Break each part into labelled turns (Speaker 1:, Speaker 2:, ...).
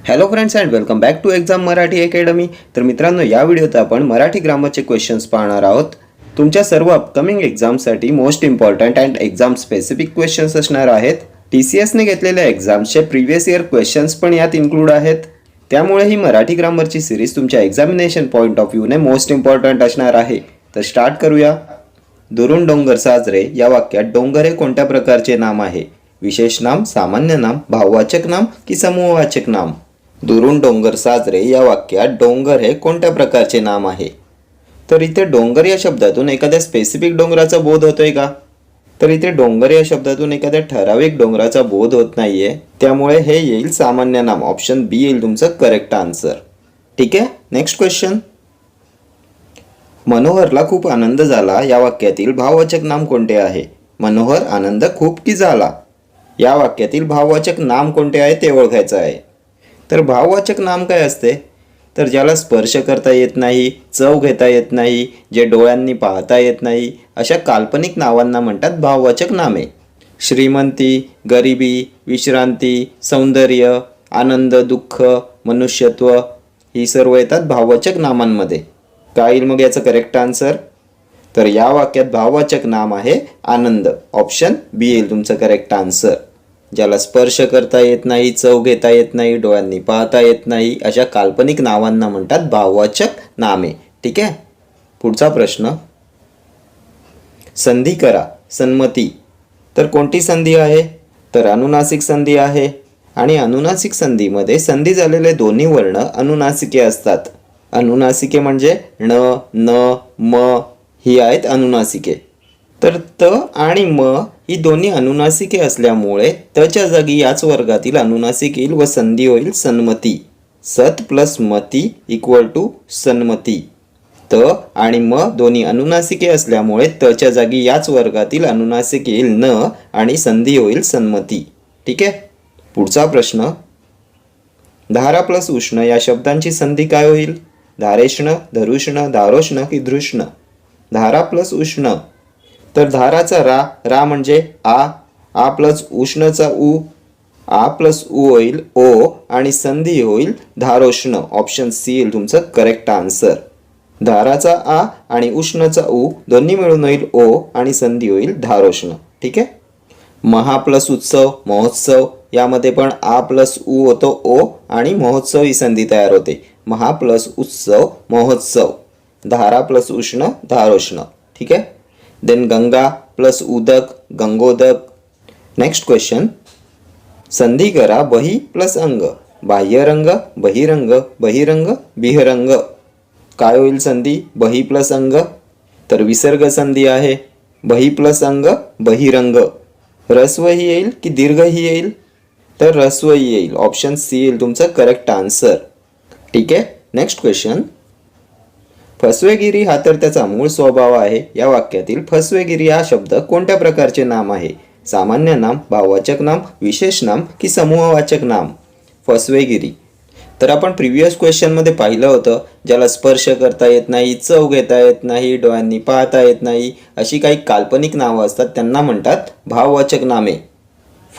Speaker 1: Hello friends and welcome back to exam Marathi academy. तर मित्रांनो, या व्हिडिओत आपण मराठी ग्रामरचे क्वेश्चन्स पाहणार आहोत. तुमच्या सर्व अपकमिंग एक्झामसाठी most important and exam specific questions असणार आहेत. TCSने घेतलेल्या एक्झाम्सचे प्रिव्हियस इयर क्वेश्चन्स पण यात इन्क्लूड आहेत. त्यामुळे ही मराठी ग्रामरची सिरीज तुमच्या एक्झामिनेशन पॉईंट ऑफ व्ह्यूने मोस्ट इम्पॉर्टंट असणार आहे. तर स्टार्ट करूया. दुरून डोंगर साजरे या वाक्यात डोंगर हे कोणत्या प्रकारचे नाम आहे? विशेष नाम, सामान्य नाम, भाववाचक नाम की समूहवाचक नाम? दुरून डोंगर साजरे या वाक्यात डोंगर हे कोणत्या प्रकारचे नाम आहे? तर इथे डोंगर या शब्दातून एखाद्या स्पेसिफिक डोंगराचा बोध होतोय का? तर इथे डोंगर या शब्दातून एखाद्या ठराविक डोंगराचा बोध होत नाहीये. त्यामुळे हे येईल सामान्य नाम. ऑप्शन बी येईल तुमचं करेक्ट आन्सर. ठीक आहे. Next question. मनोहरला खूप आनंद झाला या वाक्यातील भाववाचक नाम कोणते आहे? मनोहर आनंद खूप की झाला? या वाक्यातील भाववाचक नाम कोणते आहे ते ओळखायचं आहे. तर भाववाचक नाम काय असते? तर ज्याला स्पर्श करता येत नाही, चव घेता येत नाही, जे डोळ्यांनी पाहता येत नाही, अशा काल्पनिक नावांना म्हणतात भाववाचक नामे. श्रीमंती, गरिबी, विश्रांती, सौंदर्य, आनंद, दुःख, मनुष्यत्व ही सर्व येतात भाववाचक नामांमध्ये. काय येईल मग याचं करेक्ट आन्सर? तर या वाक्यात भाववाचक नाम आहे आनंद. ऑप्शन बी येईल तुमचं करेक्ट आन्सर. ज्याला स्पर्श करता येत नाही, चव घेता येत नाही, डोळ्यांनी पाहता येत नाही, अशा काल्पनिक नावांना म्हणतात भाववाचक नामे. ठीक आहे. पुढचा प्रश्न. संधी करा, सन्मती. तर कोणती संधी आहे? तर अनुनासिक संधी आहे. आणि अनुनासिक संधीमध्ये संधी झालेले दोन्ही वर्ण अनुनासिके असतात. अनुनासिके म्हणजे ण, न, म ही आहेत अनुनासिके. तर त आणि म ही दोन्ही अनुनासिके असल्यामुळे तच्या जागी याच वर्गातील अनुनासिक येईल व संधी होईल सन्मती. सत प्लस मती इक्वल टू सन्मती. त आणि म दोन्ही अनुनासिके असल्यामुळे तच्या जागी याच वर्गातील अनुनासिक येईल न आणि संधी होईल सन्मती. ठीक आहे. पुढचा प्रश्न. धारा प्लस उष्ण या शब्दांची संधी काय होईल? धारेष्ण, धरुष्ण, धारोष्ण की धृष्ण? धारा प्लस उष्ण. तर धाराचा रा म्हणजे आ प्लस उष्णचा उ, आ प्लस उ होईल ओ आणि संधी होईल धारोष्ण. ऑप्शन सी येईल तुमचं करेक्ट आन्सर. धाराचा आ आणि उष्णचा उ दोन्ही मिळून होईल ओ आणि संधी होईल धारोष्ण. ठीक आहे. महा प्लस उत्सव, महोत्सव यामध्ये पण आ प्लस उ होतो ओ आणि महोत्सव ही संधी तयार होते. महा प्लस उत्सव, महोत्सव. धारा प्लस उष्ण, धारोष्ण. ठीक आहे. देन गंगा प्लस उदक, गंगोदक. Next question. संधी करा बही प्लस अंग. बाह्यरंग, बहिरंग, बहिरंग, बिहरंग. काय होईल संधी बही प्लस अंग? तर विसर्ग संधी आहे. बही प्लस अंग, बहिरंग. रस्व ही येईल की दीर्घ ही येईल? तर रस्व ही येईल. ऑप्शन सी येईल तुमचं करेक्ट आन्सर. ठीक आहे. Next question. फसवेगिरी हा तर त्याचा मूळ स्वभाव आहे. या वाक्यातील फसवेगिरी हा शब्द कोणत्या प्रकारचे नाम आहे? सामान्य नाम, भाववाचक नाम, विशेष नाम की समूहवाचक नाम? फसवेगिरी. तर आपण प्रिव्हियस क्वेश्चनमध्ये पाहिलं होतं, ज्याला स्पर्श करता येत नाही, चव घेता येत नाही, डोळ्यांनी पाहता येत नाही, अशी काही काल्पनिक नावं असतात त्यांना म्हणतात भाववाचक नामे.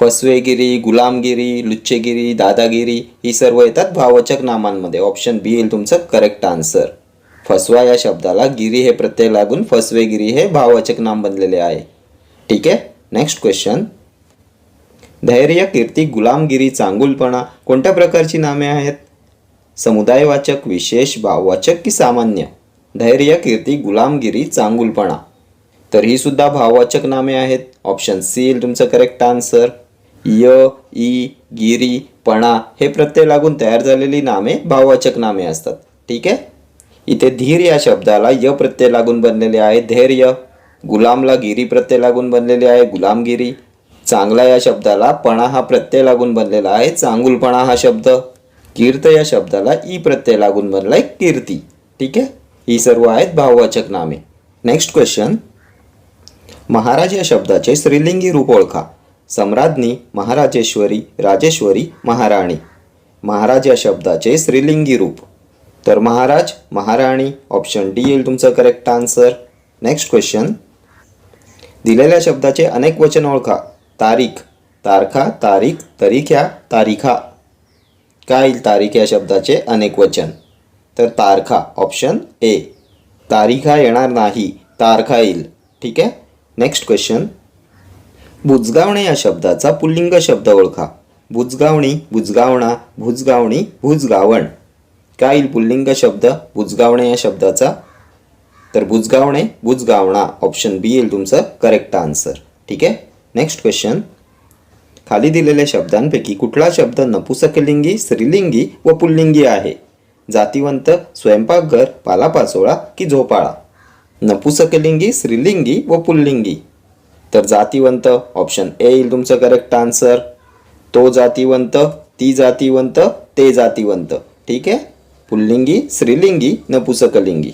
Speaker 1: फसवेगिरी, गुलामगिरी, लुच्चेगिरी, दादागिरी ही सर्व येतात भाववाचक नामांमध्ये. ऑप्शन बी येईल तुमचं करेक्ट आन्सर. फसवा या शब्दाला गिरी हे प्रत्यय लागून फसवेगिरी हे भाववाचक नाम बनलेले आहे. ठीक आहे. Next question. धैर्य, कीर्ती, गुलामगिरी, चांगुलपणा कोणत्या प्रकारची नामे आहेत? समुदायवाचक, विशेष, भाववाचक की सामान्य? धैर्य, कीर्ती, गुलामगिरी, चांगुलपणा. तर ही सुद्धा भाववाचक नामे आहेत. ऑप्शन सी येईल तुमचं करेक्ट आन्सर. य, ई, गिरी, पणा हे प्रत्यय लागून तयार झालेली नामे भाववाचक नामे असतात. ठीक आहे. इथे धीर या शब्दाला य प्रत्यय लागून बनलेले आहे धैर्य. गुलामला गिरी प्रत्यय लागून बनलेले आहे गुलामगिरी. चांगला या शब्दाला पणा हा प्रत्यय लागून बनलेला आहे चांगुलपणा हा शब्द. कीर्त या शब्दाला ई प्रत्यय लागून बनलाय कीर्ती. ठीक आहे. ही सर्व आहेत भाववाचक नामे. Next question. महाराज या शब्दाचे स्त्रीलिंगी रूप ओळखा. सम्राज्ञी, महाराजेश्वरी, राजेश्वरी, महाराणी. महाराज या शब्दाचे स्त्रीलिंगी रूप. तर महाराज, महाराणी. ऑप्शन डी येईल तुमचं करेक्ट आन्सर. Next question. दिलेल्या शब्दाचे अनेक वचन ओळखा. तारीख, तारखा, तारीख, तरीख्या, तारीखा. काय येईल तारीख या शब्दाचे अनेक वचन? तर तारखा, ऑप्शन ए. तारीखा येणार नाही, तारखा येईल. ठीक आहे. नेक्स्ट क्वेश्चन, बुजगावणे या शब्दाचा पुल्लिंग शब्द ओळखा. बुजगावणी, बुजगावणा, भुजगावणी, भुजगावण. काय येईल पुल्लिंग शब्द बुजगावणे या शब्दाचा? तर बुजगावणे, बुजगावणा, ऑप्शन बी येईल तुमचं करेक्ट आन्सर. ठीक आहे. नेक्स्ट क्वेश्चन, खाली दिलेल्या शब्दांपैकी कुठला शब्द नपुसकलिंगी, स्त्रीलिंगी व पुल्लिंगी आहे? जातिवंत, स्वयंपाकघर, पालापाचोळा की झोपाळा? नपुसकलिंगी, स्त्रीलिंगी व पुल्लिंगी. तर जातिवंत, ऑप्शन ए येईल तुमचं करेक्ट आन्सर. तो जातिवंत, ती जातिवंत, ते जातिवंत. ठीक आहे. पुल्लिंगी, स्त्रीलिंगी, नपुसकलिंगी.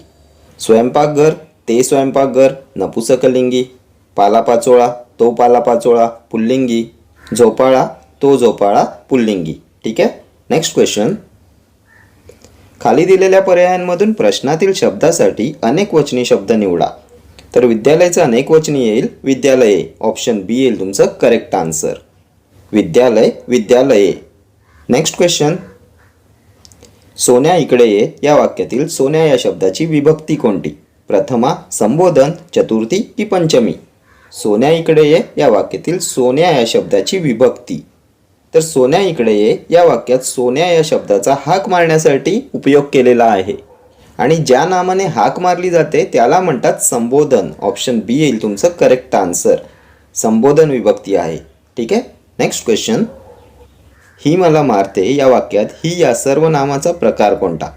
Speaker 1: स्वयंपाकघर, ते स्वयंपाकघर, नपुसकलिंगी. पालापाचोळा, तो पालापाचोळा, पुल्लिंगी. झोपाळा, तो झोपाळा, पुल्लिंगी. ठीक आहे. नेक्स्ट क्वेश्चन, खाली दिलेल्या पर्यायांमधून प्रश्नातील शब्दासाठी अनेक वचनी शब्द निवडा. तर विद्यालयाचं अनेक वचनी येईल विद्यालये, ऑप्शन बी येईल तुमचं करेक्ट आन्सर. विद्यालय, विद्यालये. नेक्स्ट क्वेश्चन, सोन्या इकडे ये या वाक्यातील सोन्या या शब्दाची विभक्ती कोणती? प्रथमा, संबोधन, चतुर्थी की पंचमी? सोन्या इकडे ये या वाक्यातील सोन्या या शब्दाची विभक्ती. तर सोन्या इकडे ये या वाक्यात सोन्या या शब्दाचा हाक मारण्यासाठी उपयोग केलेला आहे आणि ज्या नामाने हाक मारली जाते त्याला म्हणतात संबोधन, ऑप्शन बी येईल तुमचं करेक्ट आन्सर. संबोधन विभक्ती आहे. ठीक आहे. नेक्स्ट क्वेश्चन, ही मला मारते या वाक्यात ही या सर्वनामाचा प्रकार कोणता?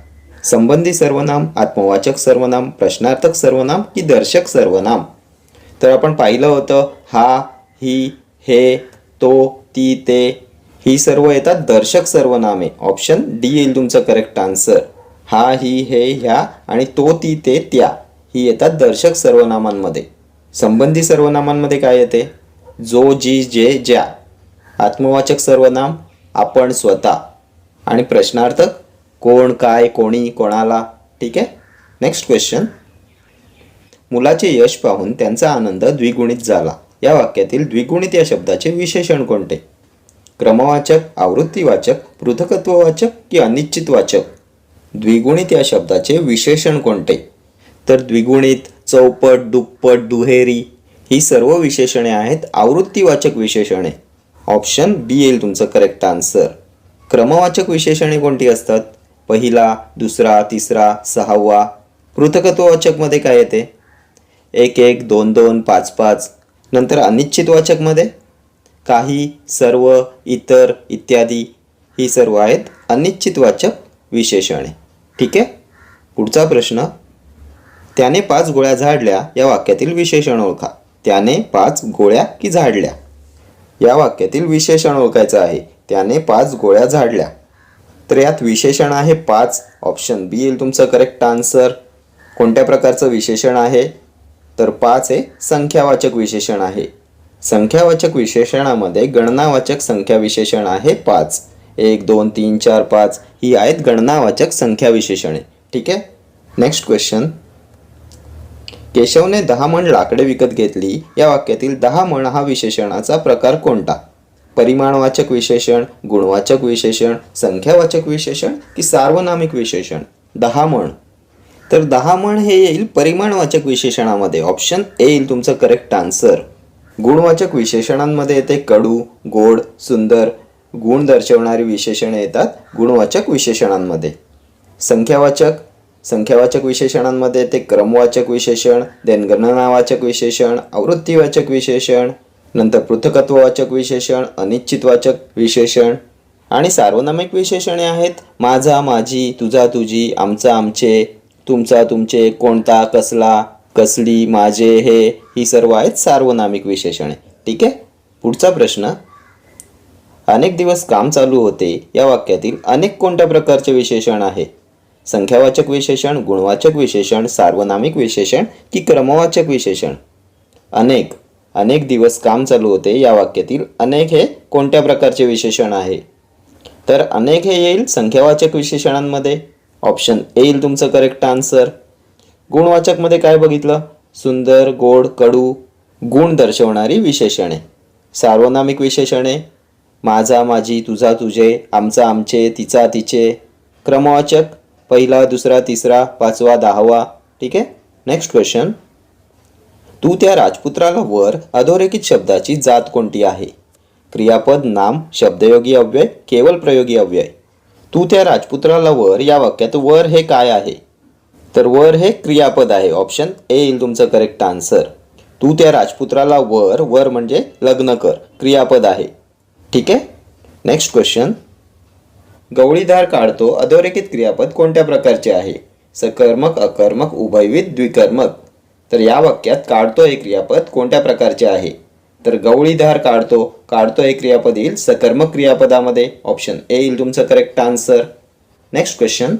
Speaker 1: संबंधी सर्वनाम, आत्मवाचक सर्वनाम, प्रश्नार्थक सर्वनाम की दर्शक सर्वनाम? तर आपण पाहिलं होतं हा, ही, हे, तो, ती, ते ही सर्व येतात दर्शक सर्वनामे, ऑप्शन डी येईल तुमचं करेक्ट आन्सर. हा, ही, हे, ह्या आणि तो, ती, ते, त्या ही येतात दर्शक सर्वनामांमध्ये. संबंधी सर्वनामांमध्ये काय येते? जो, जी, जे, ज्या. आत्मवाचक सर्वनाम आपण, स्वतः आणि प्रश्नार्थक कोण, काय, कोणी, कोणाला. ठीक आहे. नेक्स्ट क्वेश्चन, मुलाचे यश पाहून त्यांचा आनंद द्विगुणित झाला या वाक्यातील द्विगुणित या शब्दाचे विशेषण कोणते? क्रमवाचक, आवृत्तीवाचक, पृथकत्ववाचक की अनिश्चितवाचक? द्विगुणित या शब्दाचे विशेषण कोणते? तर द्विगुणित, चौपट, दुप्पट, दुहेरी ही सर्व विशेषणे आहेत आवृत्तीवाचक विशेषणे, ऑप्शन बी येईल तुमचं करेक्ट आन्सर. क्रमवाचक विशेषणे कोणती असतात? पहिला, दुसरा, तिसरा, सहावा. पृथकत्ववाचकमध्ये काय येते? 1 1, 2 2, 5 5. नंतर अनिश्चितवाचकमध्ये काही, सर्व, इतर, इत्यादी ही सर्व आहेत अनिश्चितवाचक विशेषणे. ठीक आहे. पुढचा प्रश्न, त्याने 5 गोळ्या झाडल्या या वाक्यातील विशेषण ओळखा. त्याने 5 गोळ्या की झाडल्या? या वाक्यातील विशेषण ओळखायचं आहे. त्याने 5 गोळ्या झाडल्या. तर यात विशेषण आहे 5, ऑप्शन बी येईल तुमचं करेक्ट आन्सर. कोणत्या प्रकारचं विशेषण आहे? तर 5 हे संख्यावाचक विशेषण आहे. संख्यावाचक विशेषणामध्ये गणनावाचक संख्या विशेषण आहे 5. 1 2 3 4 5 ही आहेत गणनावाचक संख्या विशेषणे. ठीक आहे. नेक्स्ट क्वेश्चन, केशवने 10 मण लाकडे विकत घेतली या वाक्यातील 10 मण हा विशेषणाचा प्रकार कोणता? परिमाणवाचक विशेषण, गुणवाचक विशेषण, संख्यावाचक विशेषण की सार्वनामिक विशेषण? 10 मण. तर 10 मण हे येईल परिमाणवाचक विशेषणामध्ये, ऑप्शन ए येईल तुमचं करेक्ट आन्सर. गुणवाचक विशेषणांमध्ये येते कडू, गोड, सुंदर. गुण दर्शवणारी विशेषणे येतात गुणवाचक विशेषणांमध्ये. संख्यावाचक विशेषणांमध्ये येते क्रमवाचक विशेषण, देन गणनावाचक विशेषण, आवृत्तीवाचक विशेषण, नंतर पृथकत्ववाचक विशेषण, अनिश्चितवाचक विशेषण आणि सार्वनामिक विशेषणे आहेत माझा, माझी, तुझा, तुझी, आमचा, आमचे, तुमचा, तुमचे, कोणता, कसला, कसली, माझे, हे ही सर्व आहेत सार्वनामिक विशेषणे. ठीक आहे. पुढचा प्रश्न, अनेक दिवस काम चालू होते या वाक्यातील अनेक कोणत्या प्रकारचे विशेषण आहे? संख्यावाचक विशेषण, गुणवाचक विशेषण, सार्वनामिक विशेषण की क्रमवाचक विशेषण? अनेक दिवस काम चालू होते या वाक्यातील अनेक हे कोणत्या प्रकारचे विशेषण आहे? तर अनेक हे येईल संख्यावाचक विशेषणांमध्ये, ऑप्शन ए येईल तुमचं करेक्ट आन्सर. गुणवाचकमध्ये काय बघितलं? सुंदर, गोड, कडू, गुण दर्शवणारी विशेषणे. सार्वनामिक विशेषणे माझा माझी, तुझा तुझे, आमचा आमचे, तिचा तिचे. क्रमवाचक पहिला, दुसरा, तिसरा, पाचवा, 10वा. ठीक आहे. Next question. तू त्या राजपुत्राला वर अधोरेखित शब्दाची जात कोणती आहे? क्रियापद, नाम, शब्दयोगी अव्यय, केवळ प्रयोगी अव्यय. तू त्या राजपुत्राला वर या वाक्यात वर हे काय आहे? तर वर हे क्रियापद आहे. ऑप्शन ए येईल तुमचं करेक्ट आन्सर. तू त्या राजपुत्राला वर, वर म्हणजे लग्न कर, क्रियापद आहे. ठीक आहे. Next question. गवळीधार काढतो अधोरेखित क्रियापद कोणत्या प्रकारचे आहे? सकर्मक, अकर्मक, उभयविध, द्विकर्मक. तर या वाक्यात काढतो हे क्रियापद कोणत्या प्रकारचे आहे? तर गवळीधार काढतो, काढतो हे क्रियापद येईल सकर्मक क्रियापदामध्ये. ऑप्शन ए येईल तुमचं करेक्ट आन्सर. Next question.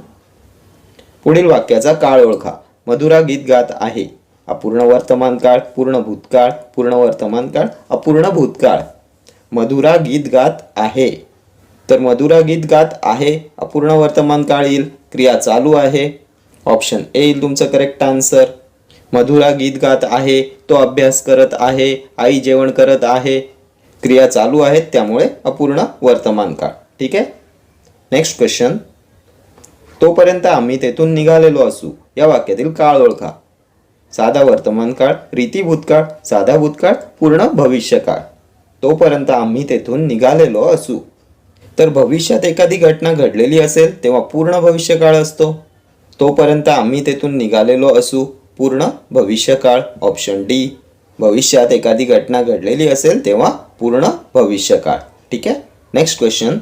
Speaker 1: पुढील वाक्याचा काळ ओळखा. मधुरा गीत गात आहे. अपूर्ण वर्तमान काळ, पूर्ण भूतकाळ, पूर्ण वर्तमान काळ, अपूर्ण भूतकाळ. मधुरा गीत गात आहे. तर मधुरा गीत गात आहे अपूर्ण वर्तमान काळ येईल, क्रिया चालू आहे. ऑप्शन ए येईल तुमचं करेक्ट आन्सर. मधुरा गीत गात आहे, तो अभ्यास करत आहे, आई जेवण करत आहे. क्रिया चालू आहेत त्यामुळे अपूर्ण वर्तमान काळ. ठीक आहे. Next question. तोपर्यंत आम्ही तेथून निघालेलो असू या वाक्यातील काळ ओळखा. साधा वर्तमान काळ, रीती भूतकाळ, साधा भूतकाळ, पूर्ण भविष्यकाळ. तोपर्यंत आम्ही तेथून निघालेलो असू. तर भविष्यात एखादी घटना घडलेली असेल तेव्हा पूर्ण भविष्यकाळ असतो. तोपर्यंत आम्ही तेथून निघालेलो असू, पूर्ण भविष्यकाळ. Option D. भविष्यात एखादी घटना घडलेली असेल तेव्हा पूर्ण भविष्यकाळ. ठीक आहे. Next question.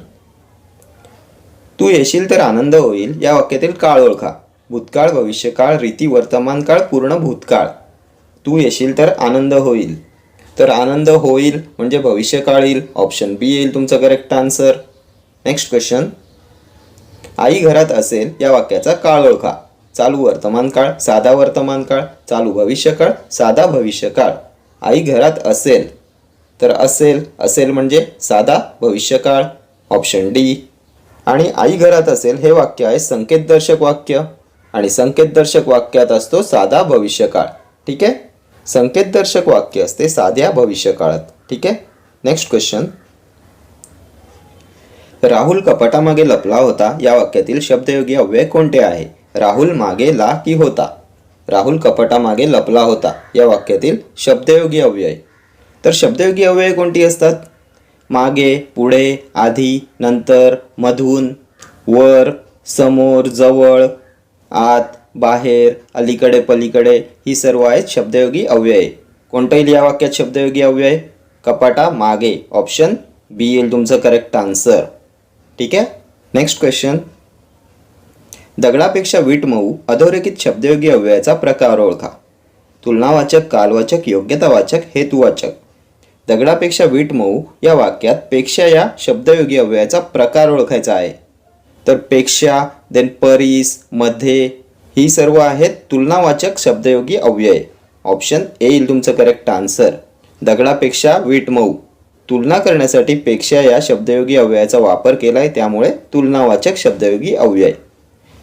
Speaker 1: तू येशील तर आनंद होईल या वाक्यातील काळ ओळखा. भूतकाळ, भविष्यकाळ, रीती वर्तमान काळ, पूर्ण भूतकाळ. तू येशील तर आनंद होईल. तर आनंद होईल म्हणजे भविष्यकाळ येईल. ऑप्शन बी येईल तुमचं करेक्ट आन्सर. Next question. आई घरात असेल या वाक्याचा काळ ओळखा. चालू वर्तमान काळ, साधा वर्तमान काळ, चालू भविष्यकाळ, साधा भविष्यकाळ. आई घरात असेल. तर असेल, असेल म्हणजे साधा भविष्यकाळ. Option D. आणि आई घरात असेल हे वाक्य आहे संकेतदर्शक वाक्य आणि संकेतदर्शक वाक्यात असतो साधा भविष्यकाळ. ठीक आहे. संकेतदर्शक वाक्य असते साध्या भविष्यकाळात. ठीक आहे. Next question. राहुल कपाटामागे लपला होता या वाक्यातील शब्दयोगी अव्यय कोणते आहे? राहुल मागे ला की होता? राहुल कपाटामागे लपला होता या वाक्यातील शब्दयोगी अव्यय. तर शब्दयोगी अव्यय कोणती असतात? मागे, पुढे, आधी, नंतर, मधून, वर, समोर, जवळ, आत, बाहेर, अलीकडे, पलीकडे. ही सर्व आहेत शब्दयोगी अव्यय. कोणतं येईल या वाक्यात शब्दयोगी अव्यय? कपाटा मागे. ऑप्शन बी येईल तुमचं करेक्ट आन्सर. ठीक आहे. Next question. दगडापेक्षा वीट मऊ अधोरेखित शब्दयोगी अव्ययाचा प्रकार ओळखा. तुलनावाचक, कालवाचक, योग्यतावाचक, हेतुवाचक. दगडापेक्षा वीट मऊ या वाक्यात पेक्षा या शब्दयोगी अव्ययाचा प्रकार ओळखायचा आहे. तर पेक्षा, देन परीस, मध्ये, ही सर्व आहेत तुलनावाचक शब्दयोगी अव्यय. ऑप्शन ए येईल तुमचं करेक्ट आन्सर. दगडापेक्षा वीट मऊ. तुलना करण्यासाठी पेक्षा या शब्दयोगी अव्ययाचा वापर केला आहे त्यामुळे तुलनावाचक शब्दयोगी अव्यय.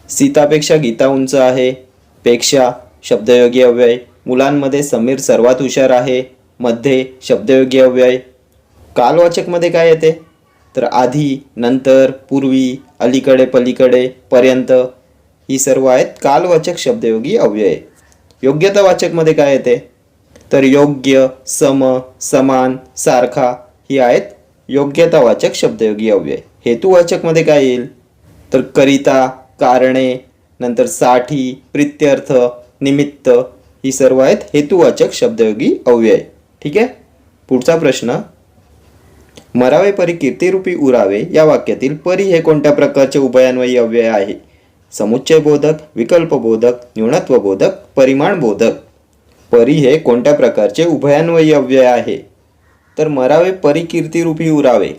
Speaker 1: सीतापेक्षा गीता उंच आहे. पेक्षा शब्दयोगी अव्यय. मुलांमध्ये समीर सर्वात हुशार आहे. मध्ये शब्दयोगी अव्यय. कालवाचकमध्ये काय येते? तर आधी, नंतर, पूर्वी, अलीकडे, पलीकडे, पर्यंत. ही सर्व आहेत कालवाचक शब्दयोगी अव्यय. योग्यतावाचकमध्ये काय येते? तर योग्य, सम, समान, सारखा. ही आहेत योग्यतावाचक शब्दयोगी अव्यय. हेतुवाचकमध्ये काय येईल? तर करिता, कारणे, नंतर साठी, प्रित्यर्थ, निमित्त. ही सर्व आहेत हेतुवाचक शब्दयोगी अव्यय. ठीक आहे. पुढचा प्रश्न. मरावे परी कीर्तिरूपी उरावे या वाक्यातील परी हे कोणत्या प्रकारचे उभयान्वयी अव्यय आहे? समुच्चय बोधक, विकल्प बोधक, न्यूनत्व बोधक, परिमाण बोधक. परी हे कोणत्या प्रकारचे उभयान्वयी अव्यय आहे? तर मरावे परी कीर्तिरूपी उरावे.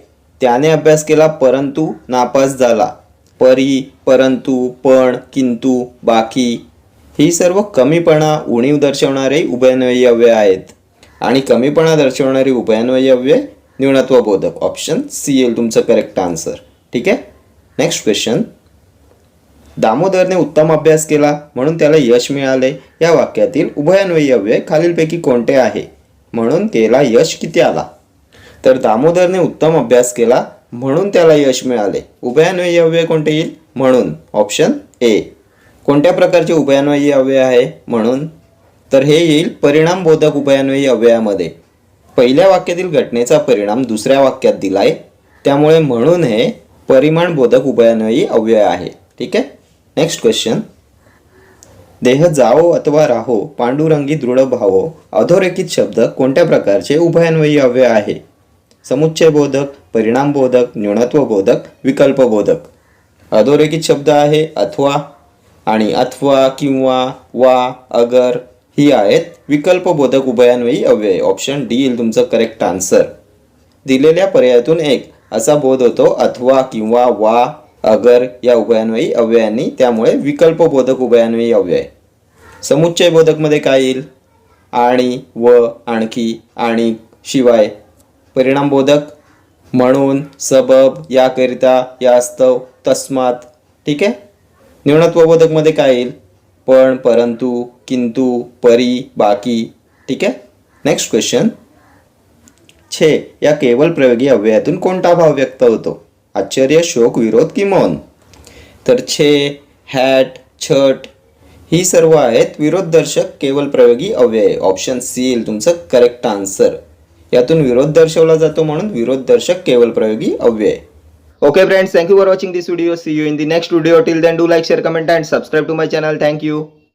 Speaker 1: त्याने अभ्यास केला परंतु नापास झाला. परी, परंतु, पण, किंतु, बाकी. ही सर्व कमीपणा, उणीव दर्शवणारे उभयान्वयी अव्यय आहेत. आणि कमीपणा दर्शवणारी उभयान्वयी अव्यय न्यूनत्व बोधक. ऑप्शन सी येईल तुमचं करेक्ट आन्सर. ठीक आहे. Next question. दामोदरने उत्तम अभ्यास केला म्हणून त्याला यश मिळाले या वाक्यातील उभयान्वयी अव्यय खालीलपैकी कोणते आहे? म्हणून केला यश किती आला? तर दामोदरने उत्तम अभ्यास केला म्हणून त्याला यश मिळाले. उभयान्वयी अव्यय कोणते येईल? म्हणून. Option A. कोणत्या प्रकारचे उभयान्वयी अव्यय आहे? म्हणून. तर हे येईल परिणामबोधक उभयान्वयी अव्ययामध्ये. पहिल्या वाक्यातील घटनेचा परिणाम दुसऱ्या वाक्यात दिलाय, त्यामुळे म्हणून हे परिमाणबोधक उभयान्वयी अव्यय आहे. ठीक आहे. Next question. देह जाओ अथवा राहो, पांडुरंगी दृढ भावो, अधोरेखित शब्द कोणत्या प्रकारचे उभयान्वयी अव्यय आहे? समुच्चयबोधक, परिणामबोधक, न्यूनत्वबोधक, विकल्पबोधक. अधोरेखित शब्द आहे अथवा, आणि अथवा, किंवा, वा, अगर ही आहेत विकल्पबोधक उभयान्वयी अव्यय. ऑप्शन डी येईल तुमचं करेक्ट आन्सर. दिलेल्या पर्यायातून एक असा बोध होतो अथवा, किंवा, वा, अगर या उभयान्वयी अव्ययांनी, त्यामुळे विकल्पबोधक उभयान्वयी अव्यय. समुच्चयबोधकमध्ये काय येईल? आणि, व, आणखी, आणि, शिवाय. परिणामबोधक म्हणून, सबब, याकरिता, यास्तव, तस्मात. ठीक आहे. न्यूनत्वबोधकमध्ये काय येईल? पण, परंतु, किंतु, परी, बाकी. ठीक आहे. Next question. छे या केवल प्रयोगी अव्ययातून कोणता भाव व्यक्त होतो? आश्चर्य, शोक, विरोध की मौन? तर छे, हॅट, छट ही सर्व आहेत विरोधदर्शक केवल प्रयोगी अव्यय. ऑप्शन सी येईल तुमचं करेक्ट आन्सर. यातून विरोध दर्शवला जातो म्हणून विरोधदर्शक केवल प्रयोगी अव्यय. Okay friends, thank you for watching this video. See you in the next video. Till then, do like, share, comment and subscribe to my channel. Thank you.